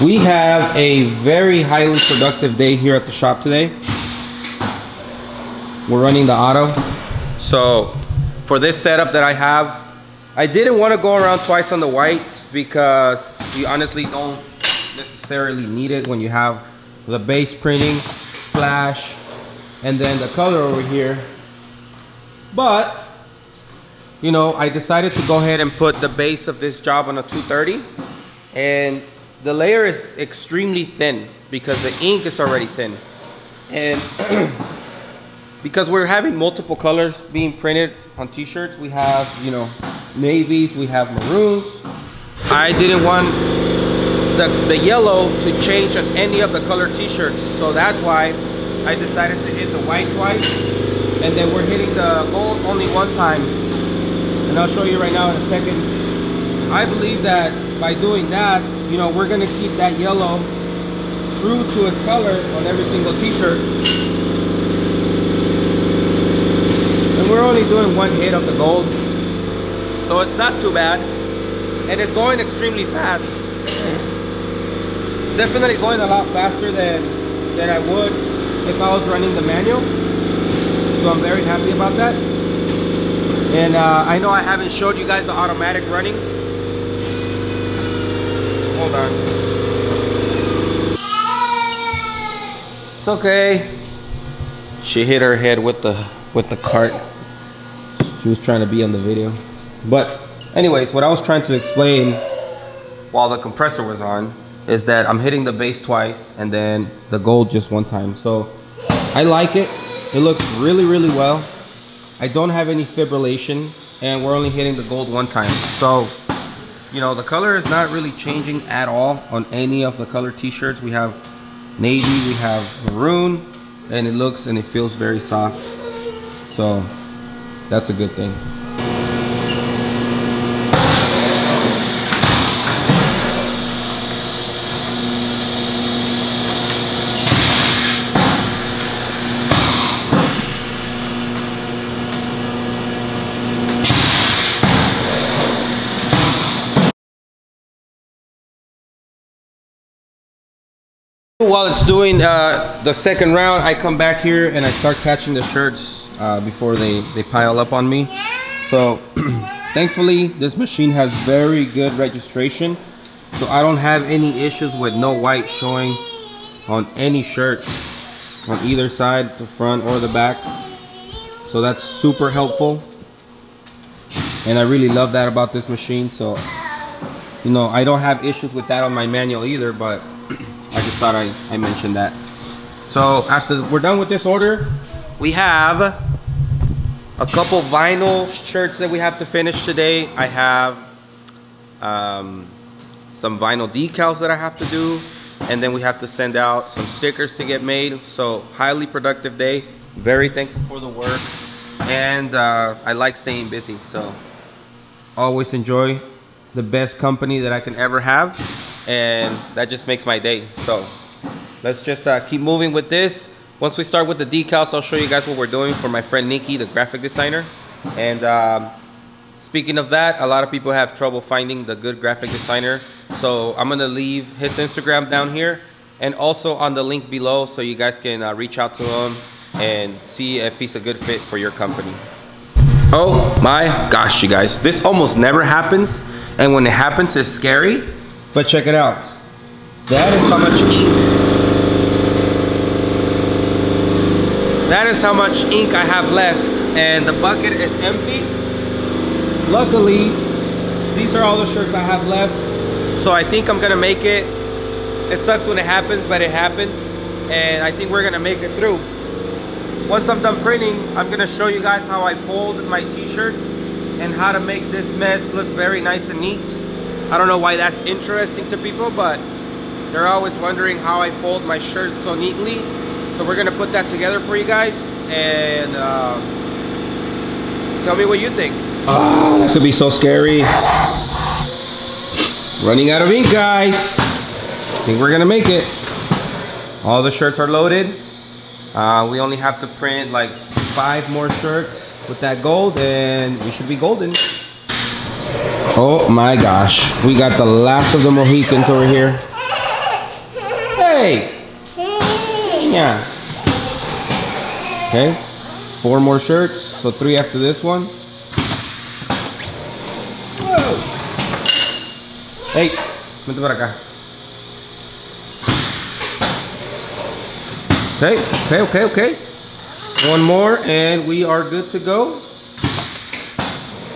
We have a very highly productive day here at the shop today. We're running the auto. So for this setup that I have, I didn't want to go around twice on the white because we honestly don't necessarily need it when you have the base printing, flash, and then the color over here. But you know, I decided to go ahead and put the base of this job on a 230, and the layer is extremely thin because the ink is already thin. And because we're having multiple colors being printed on t-shirts, we have, you know, navies, we have maroons. I didn't want the yellow to change on any of the color t-shirts, so that's why I decided to hit the white twice, and then we're hitting the gold only one time. And I'll show you right now in a second. I believe that by doing that, you know, we're gonna keep that yellow true to its color on every single t-shirt. And we're only doing one hit of the gold, so it's not too bad. And it's going extremely fast. Definitely going a lot faster than I would if I was running the manual. So I'm very happy about that. And I know I haven't showed you guys the automatic running. Hold on. It's okay. She hit her head with the cart. She was trying to be on the video. But anyways, what I was trying to explain while the compressor was on is that I'm hitting the base twice and then the gold just one time. So I like it. It looks really, really well. I don't have any fibrillation, and we're only hitting the gold one time. So, you know, the color is not really changing at all on any of the color t-shirts. We have navy, we have maroon, and it looks and it feels very soft. So that's a good thing. While it's doing the second round, I come back here and I start catching the shirts before they pile up on me. So thankfully this machine has very good registration, so I don't have any issues with no white showing on any shirt on either side, the front or the back. So that's super helpful, and I really love that about this machine. So, you know, I don't have issues with that on my manual either, but I just thought I mentioned that. So after we're done with this order, we have a couple vinyl shirts that we have to finish today. I have some vinyl decals that I have to do, and then we have to send out some stickers to get made. So highly productive day. Very thankful for the work, and I like staying busy. So always enjoy the best company that I can ever have, and that just makes my day. So let's just keep moving with this. Once we start with the decals, I'll show you guys what we're doing for my friend Nikki, the graphic designer. And speaking of that, a lot of people have trouble finding the good graphic designer, so I'm gonna leave his Instagram down here and also on the link below, so you guys can reach out to him and see if he's a good fit for your company. Oh my gosh, you guys, this almost never happens, and when it happens it's scary. But check it out. That is how much ink. That is how much ink I have left, and the bucket is empty. Luckily, these are all the shirts I have left. So I think I'm gonna make it. It sucks when it happens, but it happens. And I think we're gonna make it through. Once I'm done printing, I'm gonna show you guys how I fold my t-shirts and how to make this mess look very nice and neat. I don't know why that's interesting to people, but they're always wondering how I fold my shirts so neatly. So we're gonna put that together for you guys, and tell me what you think. Oh, that could be so scary. Running out of ink, guys. I think we're gonna make it. All the shirts are loaded. We only have to print like 5 more shirts with that gold, and we should be golden. Oh my gosh, we got the last of the Mohicans over here. Hey! Yeah. Okay. 4 more shirts. So 3 after this one. Whoa. Hey, vente para acá. Okay. 1 more and we are good to go.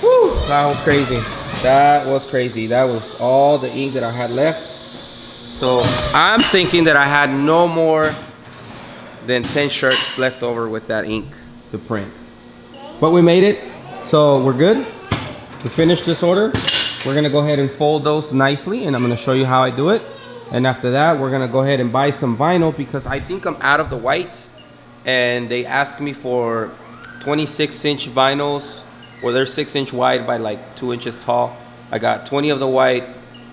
Woo, that was crazy. That was all the ink that I had left. So I'm thinking that I had no more than 10 shirts left over with that ink to print. But we made it, so we're good. We finished this order. We're gonna go ahead and fold those nicely, and I'm gonna show you how I do it. And after that, we're gonna go ahead and buy some vinyl because I think I'm out of the white. And they asked me for 26-inch vinyls, where they're 6-inch wide by like 2 inches tall. I got 20 of the white,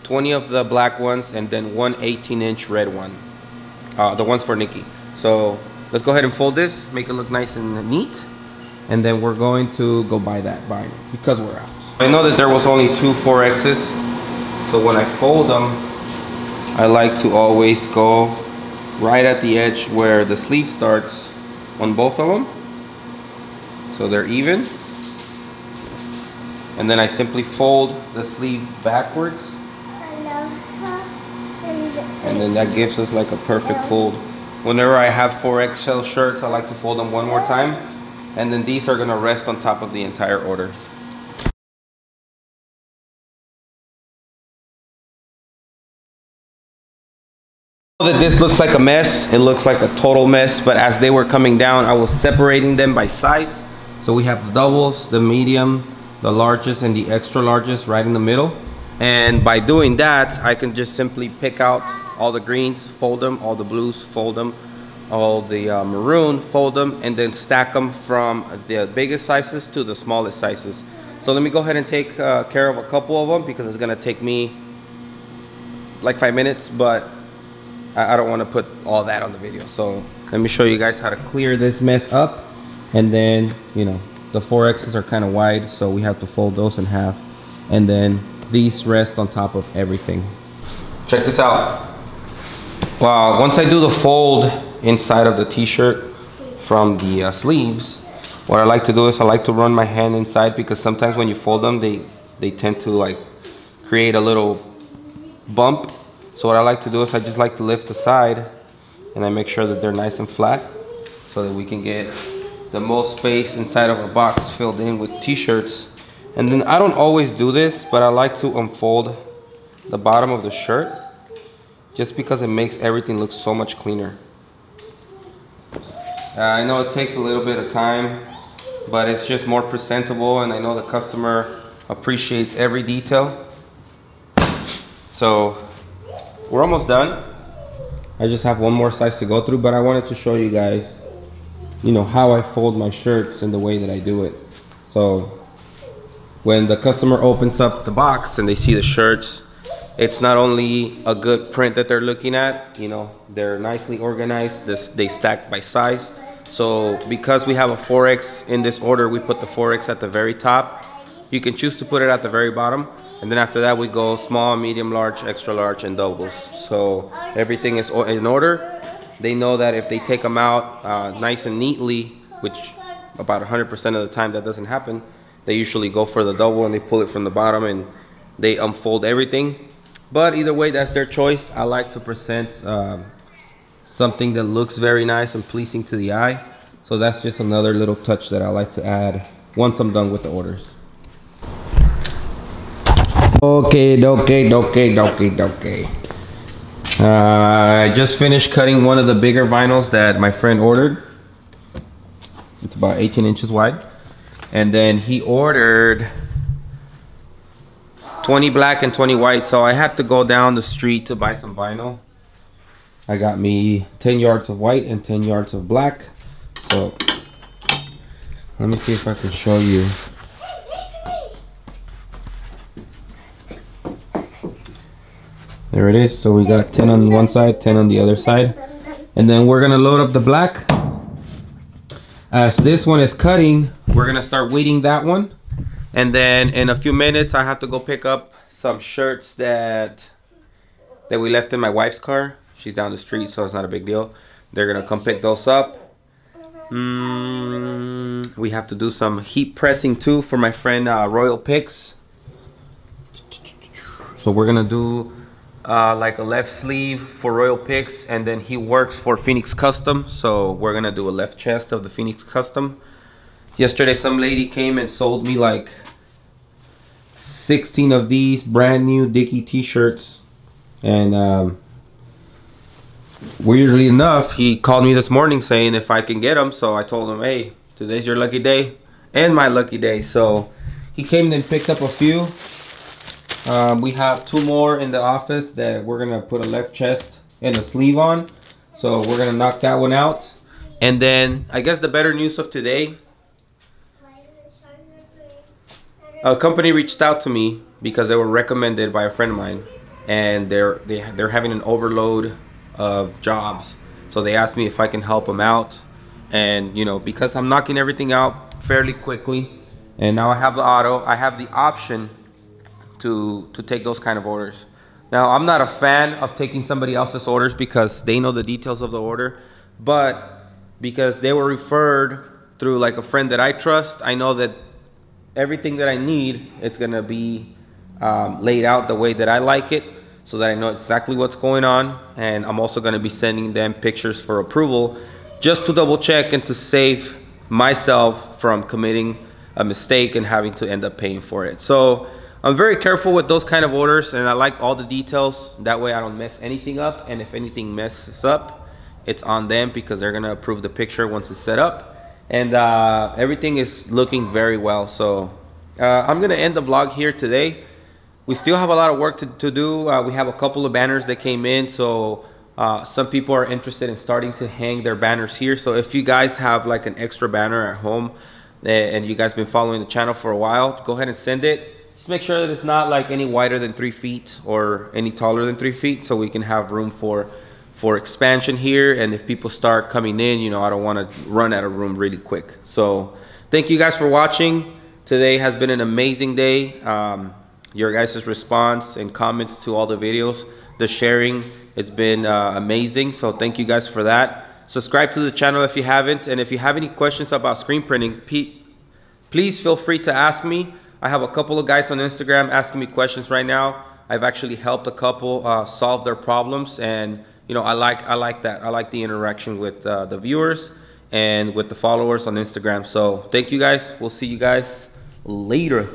20 of the black ones, and then 1 18-inch red one. The ones for Nikki. So let's go ahead and fold this, make it look nice and neat. And then we're going to go buy that vinyl because we're out. I know that there was only 2 4X's. So when I fold them, I like to always go right at the edge where the sleeve starts on both of them, so they're even. And then I simply fold the sleeve backwards, and then that gives us like a perfect fold. Whenever I have 4XL shirts, I like to fold them 1 more time, and then these are gonna rest on top of the entire order. That this looks like a mess, it looks like a total mess, but as they were coming down, I was separating them by size. So we have the doubles, the medium, the largest, and the extra largest right in the middle. And by doing that, I can just simply pick out all the greens, fold them, all the blues, fold them, all the maroon, fold them, and then stack them from the biggest sizes to the smallest sizes. So let me go ahead and take care of a couple of them because it's gonna take me like 5 minutes, but I don't want to put all that on the video. So let me show you guys how to clear this mess up. And then, you know, the 4X's are kind of wide, so we have to fold those in half. And then these rest on top of everything. Check this out. Wow, once I do the fold inside of the t-shirt from the sleeves, what I like to do is I like to run my hand inside, because sometimes when you fold them, they tend to like create a little bump. So what I like to do is I just like to lift the side and I make sure that they're nice and flat so that we can get the most space inside of a box filled in with t-shirts. And then I don't always do this, but I like to unfold the bottom of the shirt just because it makes everything look so much cleaner. I know it takes a little bit of time, but it's just more presentable, and I know the customer appreciates every detail. So we're almost done. I just have 1 more size to go through, but I wanted to show you guys, you know, how I fold my shirts and the way that I do it. So when the customer opens up the box and they see the shirts, it's not only a good print that they're looking at, you know, they're nicely organized, they stack by size. So because we have a 4X in this order, we put the 4X at the very top. You can choose to put it at the very bottom. And then after that, we go small, medium, large, extra large, and doubles. So everything is in order. They know that if they take them out nice and neatly, which about 100% of the time that doesn't happen, they usually go for the double and they pull it from the bottom and they unfold everything. But either way, that's their choice. I like to present something that looks very nice and pleasing to the eye. So that's just another little touch that I like to add once I'm done with the orders. Okay. I just finished cutting one of the bigger vinyls that my friend ordered. It's about 18 inches wide. And then he ordered 20 black and 20 white. So I had to go down the street to buy some vinyl. I got me 10 yards of white and 10 yards of black. So let me see if I can show you. There it is. So we got 10 on one side, 10 on the other side. And then we're gonna load up the black. As this one is cutting, we're gonna start weeding that one. And then in a few minutes, I have to go pick up some shirts that we left in my wife's car. She's down the street, so it's not a big deal. They're gonna come pick those up. We have to do some heat pressing too for my friend Royal Picks. So we're gonna do like a left sleeve for Royal Picks, and then he works for Phoenix Custom, so we're gonna do a left chest of the Phoenix Custom. Yesterday some lady came and sold me like 16 of these brand new Dickie t-shirts, and weirdly enough he called me this morning saying if I can get them. So I told him, hey, today's your lucky day and my lucky day. So he came and picked up a few. We have 2 more in the office that we're gonna put a left chest and a sleeve on, so we're gonna knock that one out. And then I guess the better news of today, a company reached out to me because they were recommended by a friend of mine, and they're having an overload of jobs. So they asked me if I can help them out, and you know, because I'm knocking everything out fairly quickly, and now I have the auto, I have the option to take those kind of orders. Now I'm not a fan of taking somebody else's orders because they know the details of the order, but because they were referred through like a friend that I trust, I know that everything that I need, it's gonna be laid out the way that I like it, so that I know exactly what's going on. And I'm also gonna be sending them pictures for approval, just to double check and to save myself from committing a mistake and having to end up paying for it. So I'm very careful with those kind of orders, and I like all the details. That way I don't mess anything up, and if anything messes up, it's on them because they're gonna approve the picture once it's set up. And everything is looking very well. So I'm gonna end the vlog here today. We still have a lot of work to do. We have a couple of banners that came in, so some people are interested in starting to hang their banners here. So if you guys have like an extra banner at home and you guys been following the channel for a while, go ahead and send it. Just make sure that it's not like any wider than 3 feet or any taller than 3 feet, so we can have room for expansion here. And if people start coming in, you know, I don't want to run out of room really quick. So thank you guys for watching. Today has been an amazing day. Your guys' response and comments to all the videos, the sharing, it's been amazing. So thank you guys for that. Subscribe to the channel if you haven't, and if you have any questions about screen printing, please feel free to ask me. I have a couple of guys on Instagram asking me questions right now. I've actually helped a couple solve their problems, and you know, I like that. I like the interaction with the viewers and with the followers on Instagram. So thank you guys. We'll see you guys later.